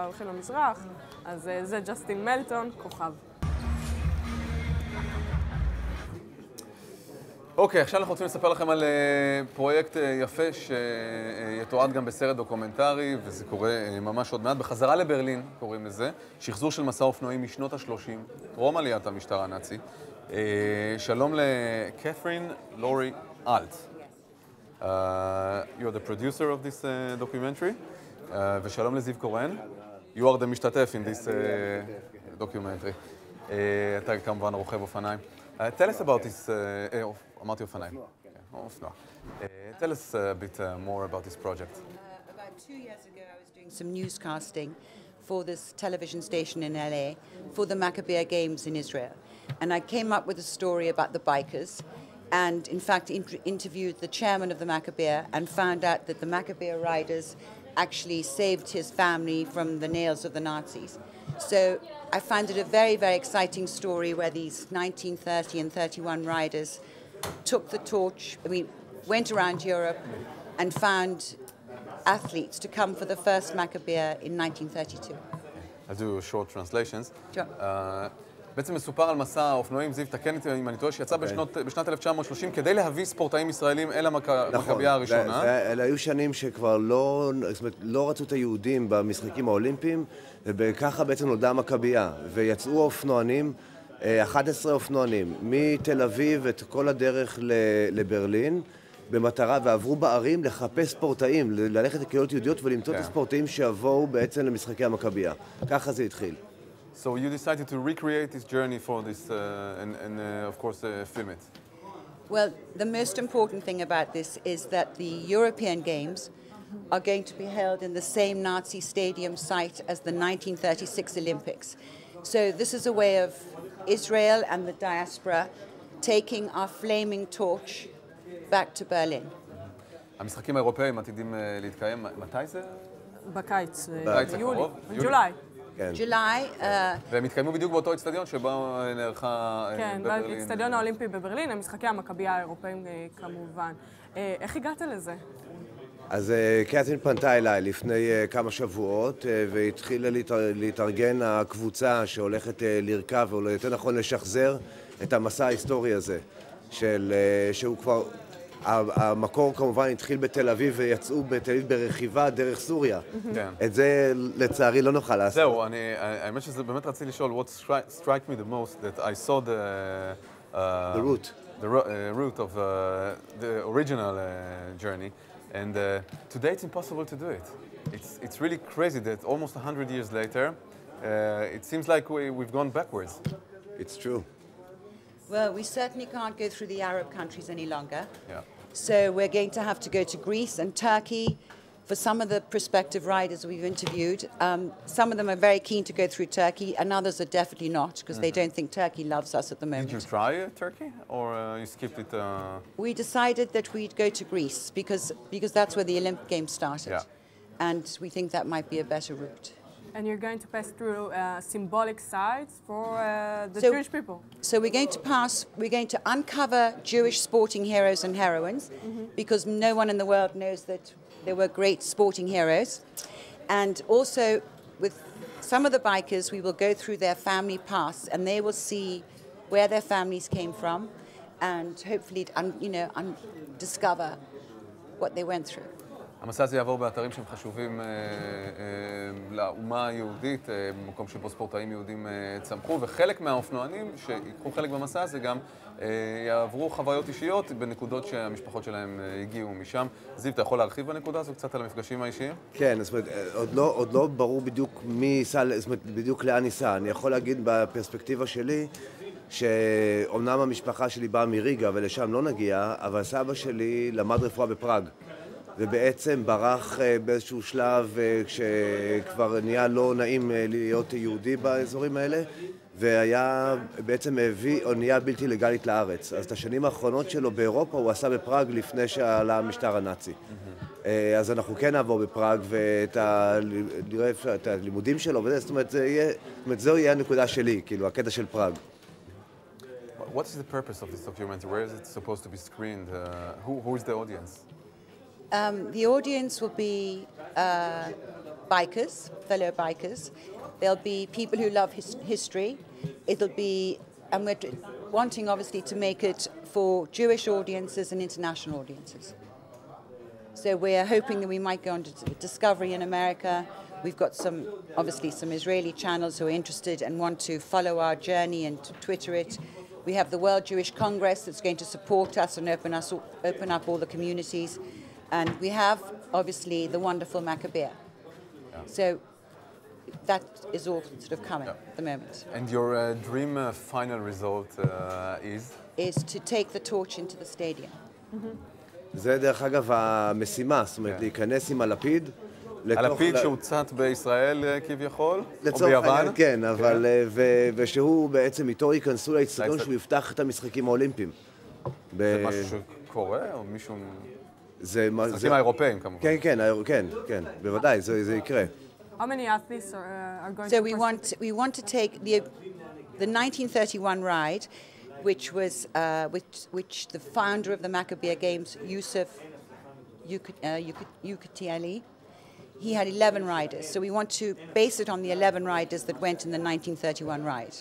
הולכים למזרח, אז זה ג'סטין מלטון, כוכב. אוקיי, עכשיו אנחנו רוצים לספר לכם על פרויקט יפה שיתועד גם בסרט דוקומנטרי, וזה קורה ממש עוד מעט. בחזרה לברלין, קוראים לזה, שחזור של מסע אופנועים משנות ה-30, טרום עליית המשטר הנאצי. שלום לקת'רין לורי אלט. You're the producer of this documentary. ושלום לזיו קורן. You are the משתתף in this documentary. אתה כמובן רוכב אופניים. Tell us about this, אמרתי אופניים. אופנוע. Tell us a bit more about this project. About 2 years ago I was doing some newscasting for this television station in LA for the Maccabeah Games in Israel. And I came up with a story about the bikers and in fact interviewed the chairman of the Maccabeah and found out that the Maccabeah riders actually saved his family from the nails of the Nazis. So I found it a very, very exciting story where these 1930 and 31 riders took the torch, went around Europe and found athletes to come for the first Maccabeah in 1932. I'll do short translations. Sure. בעצם מסופר על מסע האופנואים, זיו, תקן אותי אם אני טועה, שיצא בשנת 1930 כדי להביא ספורטאים ישראלים אל המכבייה הראשונה. אלה היו שנים שכבר לא רצו את היהודים במשחקים האולימפיים, וככה בעצם נולדה המכבייה, ויצאו אופנוענים, 11 אופנוענים, מתל אביב את כל הדרך לברלין, במטרה, ועברו בערים לחפש ספורטאים, ללכת לקהילות יהודיות ולמצוא את הספורטאים שיבואו בעצם למשחקי המכבייה. ככה זה התחיל. So you decided to recreate this journey for this and of course film it. Well, the most important thing about this is that the European Games are going to be held in the same Nazi stadium site as the 1936 Olympics. So this is a way of Israel and the diaspora taking our flaming torch back to Berlin. המשחקים האירופאים עתידים להתקיים, מתי זה? בקיץ, ביולי. ג'ולי. ג'ולי. והם התקיימו בדיוק באותו אצטדיון שבו נערכה כן, בברלין. באצטדיון האולימפי בברלין, המשחקי המכבייה האירופאים כמובן. איך הגעת לזה? אז קת'רין פנתה אליי לפני כמה שבועות והתחילה להתארגן הקבוצה שהולכת לרכב, או יותר נכון לשחזר את המסע ההיסטורי הזה, שהוא כבר, המקור כמובן התחיל בתל אביב ויצאו בתל אביב ברכיבה דרך סוריה. את זה לצערי לא נוכל לעשות. זהו, האמת שזה באמת רציתי לשאול, what struck me the most that I saw the route. The route of the original journey, and today it's impossible to do it. It's really crazy that almost 100 years later, it seems like we've gone backwards. It's true. Well, we certainly can't go through the Arab countries any longer. Yeah. So we're going to have to go to Greece and Turkey. For some of the prospective riders we've interviewed, some of them are very keen to go through Turkey, and others are definitely not, because they don't think Turkey loves us at the moment. Did you try Turkey, or you skipped it? We decided that we'd go to Greece, because that's where the Olympic Games started. Yeah. And we think that might be a better route. And you're going to pass through symbolic sites for the Jewish people. So we're going to uncover Jewish sporting heroes and heroines, because no one in the world knows that there were great sporting heroes. And also with some of the bikers, we will go through their family pasts, and they will see where their families came from, and hopefully, discover what they went through. המסע הזה יעבור באתרים שהם חשובים לאומה היהודית, במקום שבו ספורטאים יהודים צמחו, וחלק מהאופנוענים שיקחו חלק במסע הזה גם יעברו חוויות אישיות בנקודות שהמשפחות שלהם הגיעו משם. זיו, אתה יכול להרחיב בנקודה הזו קצת על המפגשים האישיים? כן, זאת אומרת, עוד לא ברור בדיוק מי ייסע, זאת אומרת, בדיוק לאן ייסע. אני יכול להגיד בפרספקטיבה שלי, שאומנם המשפחה שלי באה מריגה ולשם לא נגיע, אבל סבא שלי למד רפואה בפראג. ובעצם ברח באיזשהו שלב כשכבר נהיה לא נעים להיות יהודי באזורים האלה, והיה בעצם הביא אונייה בלתי לגלית לארץ. אז את השנים האחרונות שלו באירופה הוא עשה בפראג לפני שעלה המשטר הנאצי. אז אנחנו כן נעבור בפראג ונראה את הלימודים שלו, זאת אומרת, זו יהיה הנקודה שלי, כאילו, הקטע של פראג. What is the purpose of this documentary? Where is it supposed to be screened? Who is the audience? The audience will be bikers, fellow bikers. There'll be people who love history. It'll be, and we're wanting obviously to make it for Jewish audiences and international audiences. So we're hoping that we might go on to Discovery in America. We've got obviously some Israeli channels who are interested and want to follow our journey and to Twitter it. We have the World Jewish Congress that's going to support us and open up all the communities. And we have, obviously, the wonderful Maccabea. Yeah. So that is all sort of coming at the moment. And your dream final result is? Is to take the torch into the stadium. זה דרך אגב המשימה, זאת אומרת, להיכנס עם הלפיד. הלפיד שהוצת בישראל כביכול? או ביוון? ביוון? כן, אבל, ושהוא בעצם איתו ייכנסו לאצטדיון שהוא יפתח את המשחקים האולימפיים. זה משהו שקורה או מישהו... זה משחקים האירופאים כמובן. כן, בוודאי, זה יקרה. How many athletes are going so to we want to take the 1931 ride, which was which the founder of the Maccabea Games, Yusuf Yukatieli, he had 11 riders. So we want to base it on the 11 riders that went in the 1931 ride.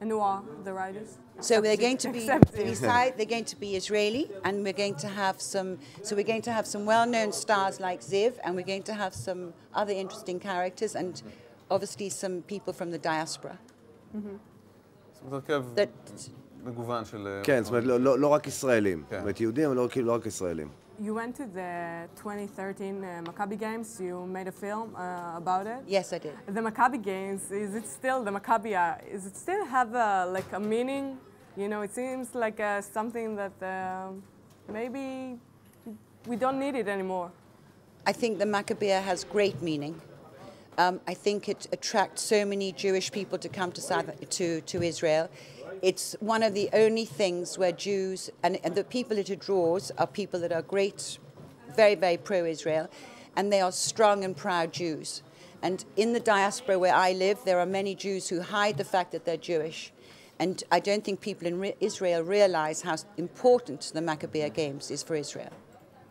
And who are the riders? So they're going to be they're going to be Israeli, and we're going to have some. So we're going to have some well-known stars like Ziv, and we're going to have some other interesting characters, and obviously some people from the diaspora. That מגוון של... כן, זאת אומרת, לא רק ישראלים. זאת אומרת, יהודים, אבל לא רק ישראלים. You went to the 2013 Maccabi Games. You made a film about it. Yes, I did. The Maccabi Games, is it still the Maccabi? Is it still have like a meaning? You know, it seems like something that maybe we don't need it anymore. I think the Maccabea has great meaning. I think it attracts so many Jewish people to come to Israel. It's one of the only things where Jews, and the people it draws are people that are great, very, very pro-Israel, and they are strong and proud Jews. And in the diaspora where I live, there are many Jews who hide the fact that they're Jewish. And I don't think people in Israel realize how important the Maccabea Games is for Israel.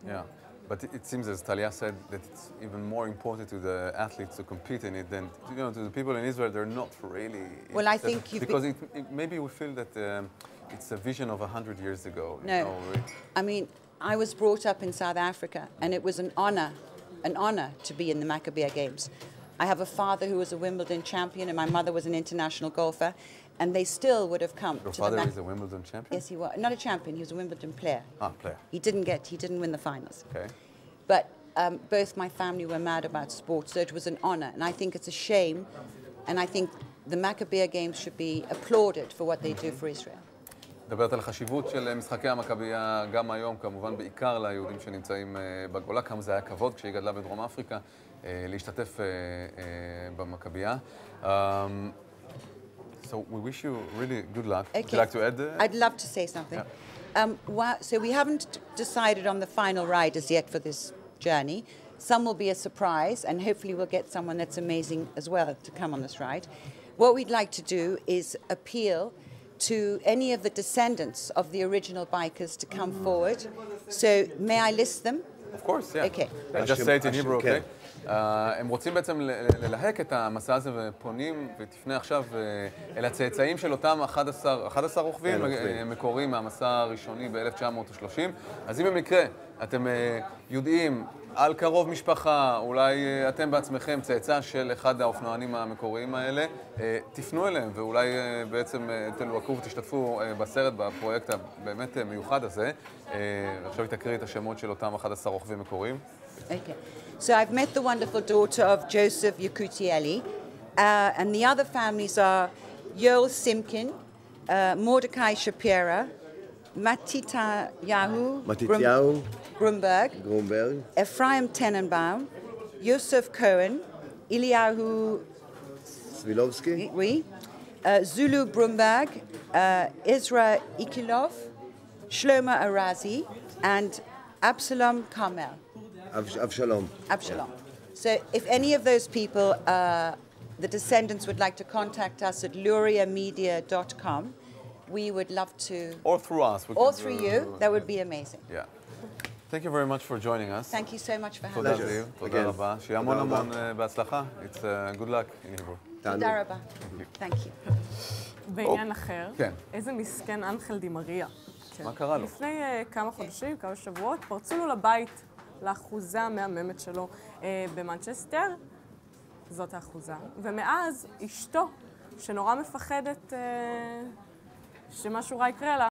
Yeah. But it seems, as Talia said, that it's even more important to the athletes to compete in it than to the people in Israel. They're not really. Well, I think because maybe we feel that it's a vision of 100 years ago. No, I mean, I was brought up in South Africa, and it was an honor to be in the Maccabea Games. I have a father who was a Wimbledon champion, and my mother was an international golfer, and they still would have come. Your father is a Wimbledon champion? Yes, he was. Not a champion, he was a Wimbledon player. Ah, player. He didn't win the finals. Okay. But both my family were mad about sports, so it was an honor. And I think it's a shame, and I think the Maccabea Games should be applauded for what they do for Israel. מדברת על החשיבות של משחקי המכבייה גם היום, כמובן בעיקר ליהודים שנמצאים בגולה, כמה זה היה כבוד כשהיא גדלה בדרום אפריקה להשתתף במכבייה. So we wish you really good luck. Okay. Would you like to add? I'd love to say something. Yeah. So we haven't decided on the final riders yet for this journey. Some will be a surprise, and hopefully we'll get someone that's amazing as well to come on this ride. What we'd like to do is appeal to any of the descendants of the original bikers to come forward. So may I list them? Of course, yeah. Okay. I just say it in Hebrew, okay? הם רוצים בעצם ללהק את המסע הזה ופונים, ותפנה עכשיו אל הצאצאים של אותם 11 רוכבים מקוריים מהמסע הראשוני ב-1930. אז אם במקרה אתם יודעים על קרוב משפחה, אולי אתם בעצמכם צאצא של אחד האופנוענים המקוריים האלה, תפנו אליהם ואולי בעצם תלווקו ותשתתפו בסרט, בפרויקט הבאמת מיוחד הזה. עכשיו היא תקריא את השמות של אותם 11 רוכבים מקוריים. Okay. So I've met the wonderful daughter of Joseph Yukutieli, and the other families are Yoel Simkin, Mordecai Shapira, Matityahu Grunberg, Ephraim Tenenbaum, Yosef Cohen, Eliyahu Swilovsky, oui, Zulu Brumberg, Ezra Ikilov, Shlomo Arazi, and Absalom Carmel. Avshalom. Absalom. So if any of those people, the descendants would like to contact us at luriamedia.com, we would love to... Or through us. Or through you, that would be amazing. Yeah. Thank you very much for joining us. Thank you so much for having תודה us. זיו, תודה רבה. שיהיה המון המון בהצלחה. It's good luck in Hebrew. תודה רבה. Thank you. בעניין אחר, כן. איזה מסכן אנחל די מריה. מה קרה לו? לפני כמה חודשים, כמה שבועות, פרצו לו לבית, לאחוזה המהממת שלו במנצ'סטר. זאת האחוזה. ומאז אשתו, שנורא מפחדת שמשהו רע יקרה לה,